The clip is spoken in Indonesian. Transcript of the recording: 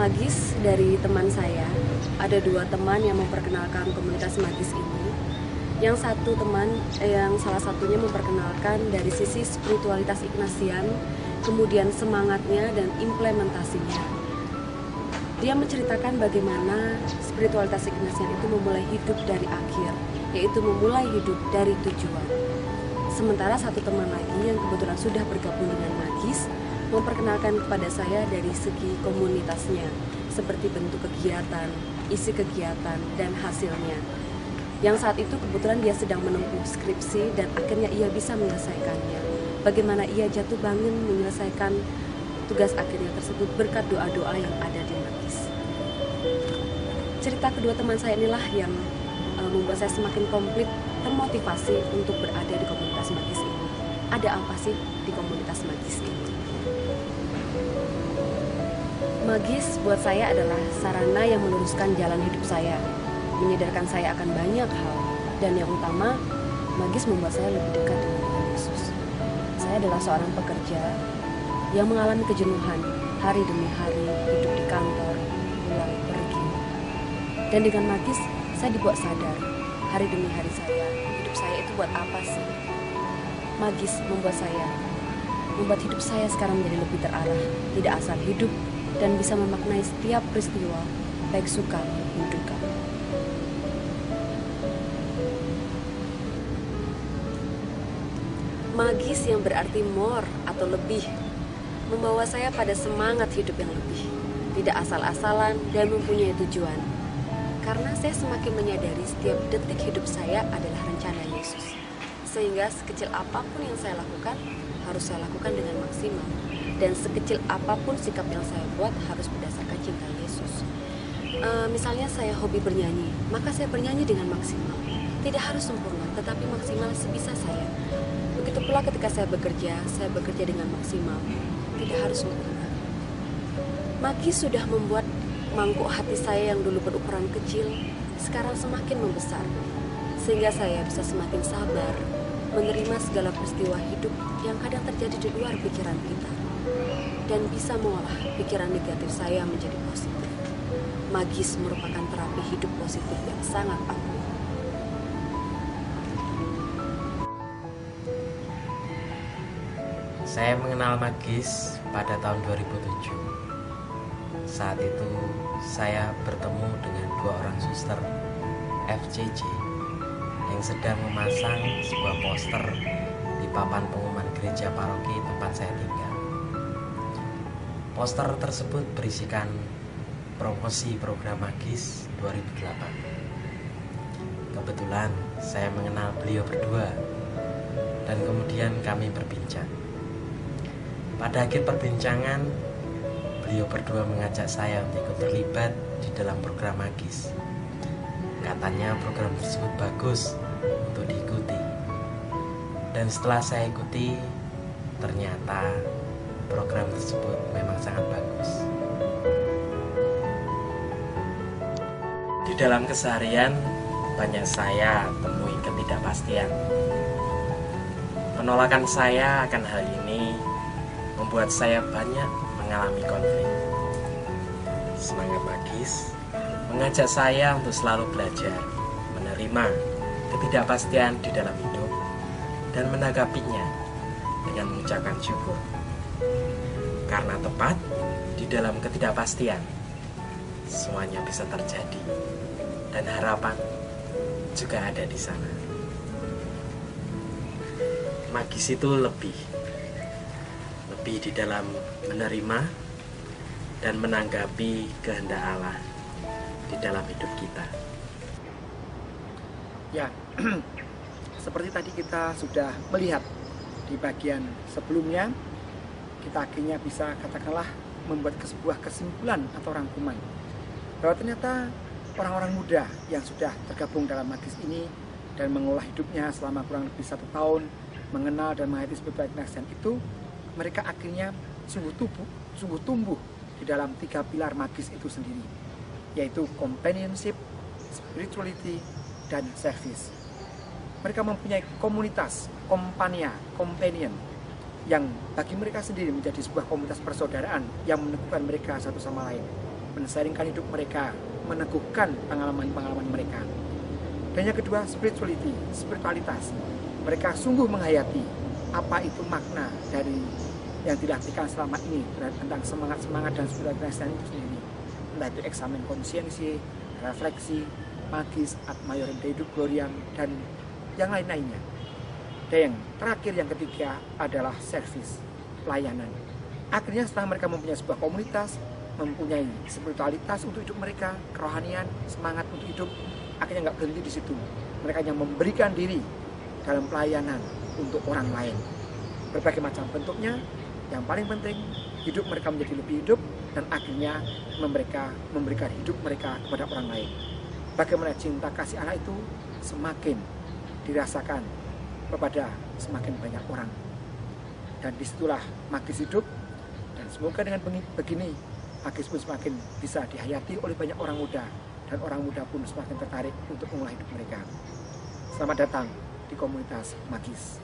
magis dari teman saya. Ada dua teman yang memperkenalkan komunitas magis ini. Yang satu teman, yang salah satunya memperkenalkan dari sisi spiritualitas Ignatian, kemudian semangatnya dan implementasinya. Dia menceritakan bagaimana spiritualitas Ignatian itu memulai hidup dari akhir, yaitu memulai hidup dari tujuan. Sementara satu teman lagi yang kebetulan sudah bergabung dengan magis memperkenalkan kepada saya dari segi komunitasnya, seperti bentuk kegiatan, isi kegiatan, dan hasilnya. Yang saat itu kebetulan dia sedang menempuh skripsi dan akhirnya ia bisa menyelesaikannya. Bagaimana ia jatuh bangun menyelesaikan tugas akhirnya tersebut berkat doa-doa yang ada di magis. Cerita kedua teman saya inilah yang membuat saya semakin komplit termotivasi untuk berada di komunitas magis ini. Ada apa sih di komunitas magis ini? Magis buat saya adalah sarana yang meluruskan jalan hidup saya, menyadarkan saya akan banyak hal, dan yang utama, magis membuat saya lebih dekat dengan Tuhan Yesus. Saya adalah seorang pekerja yang mengalami kejenuhan hari demi hari, hidup di kantor, pulang pergi. Dan dengan magis, saya dibuat sadar, hari demi hari saya, hidup saya itu buat apa sih? Magis membuat hidup saya sekarang menjadi lebih terarah, tidak asal hidup, dan bisa memaknai setiap peristiwa, baik suka maupun duka. Magis yang berarti more atau lebih, membawa saya pada semangat hidup yang lebih, tidak asal-asalan dan mempunyai tujuan. Karena saya semakin menyadari setiap detik hidup saya adalah rencana Yesus. Sehingga sekecil apapun yang saya lakukan, harus saya lakukan dengan maksimal. Dan sekecil apapun sikap yang saya buat harus berdasarkan cinta Yesus. Misalnya saya hobi bernyanyi, maka saya bernyanyi dengan maksimal. Tidak harus sempurna, tetapi maksimal sebisa saya. Begitu pula ketika saya bekerja dengan maksimal. Tidak harus sempurna. Magis sudah membuat mangkuk hati saya yang dulu berukuran kecil, sekarang semakin membesar. Sehingga saya bisa semakin sabar, menerima segala peristiwa hidup yang kadang terjadi di luar pikiran kita. Dan bisa mengolah pikiran negatif saya menjadi positif. Magis merupakan terapi hidup positif yang sangat ampuh. Saya mengenal magis pada tahun 2007. Saat itu saya bertemu dengan dua orang suster FCJ yang sedang memasang sebuah poster di papan pengumuman gereja paroki tempat saya tinggal. Poster tersebut berisikan promosi program magis 2008. Kebetulan saya mengenal beliau berdua dan kemudian kami berbincang. Pada akhir perbincangan, beliau berdua mengajak saya untuk ikut terlibat di dalam program magis. Katanya program tersebut bagus untuk diikuti. Dan setelah saya ikuti, ternyata program tersebut memang sangat bagus. Di dalam keseharian, banyak saya temui ketidakpastian. Penolakan saya akan hal ini membuat saya banyak mengalami konflik. Semangat magis mengajak saya untuk selalu belajar, menerima ketidakpastian di dalam hidup, dan menanggapinya dengan mengucapkan syukur. Karena tepat di dalam ketidakpastian, semuanya bisa terjadi, dan harapan juga ada di sana. Magis itu lebih di dalam menerima dan menanggapi kehendak Allah di dalam hidup kita. Ya, seperti tadi kita sudah melihat di bagian sebelumnya, kita akhirnya bisa katakanlah membuat sebuah kesimpulan atau rangkuman bahwa ternyata orang-orang muda yang sudah tergabung dalam magis ini dan mengolah hidupnya selama kurang lebih 1 tahun, mengenal dan menghayati spiritual Ignatian itu, mereka akhirnya sungguh tumbuh di dalam 3 pilar magis itu sendiri, yaitu companionship, spirituality, dan service. Mereka mempunyai komunitas, companion, yang bagi mereka sendiri menjadi sebuah komunitas persaudaraan yang meneguhkan mereka satu sama lain. men-sharingkan hidup mereka, meneguhkan pengalaman-pengalaman mereka. Dan yang kedua, spiritualitas. Mereka sungguh menghayati apa itu makna dari yang dilatihkan selama ini tentang semangat-semangat dan spiritualitas itu sendiri. Entah itu eksamen konsiensi, refleksi, magis, ad maiorem Dei gloriam, dan yang lain-lainnya. Dan yang terakhir, yang ketiga adalah service, pelayanan. Akhirnya setelah mereka mempunyai sebuah komunitas, mempunyai spiritualitas untuk hidup mereka, kerohanian, semangat untuk hidup, akhirnya nggak berhenti di situ. Mereka yang memberikan diri dalam pelayanan untuk orang lain. Berbagai macam bentuknya, yang paling penting hidup mereka menjadi lebih hidup dan akhirnya mereka memberikan hidup mereka kepada orang lain. Bagaimana cinta kasih Allah itu semakin dirasakan kepada semakin banyak orang. Dan disitulah magis hidup, dan semoga dengan begini magis pun semakin bisa dihayati oleh banyak orang muda, dan orang muda pun semakin tertarik untuk mengolah hidup mereka. Selamat datang di komunitas magis.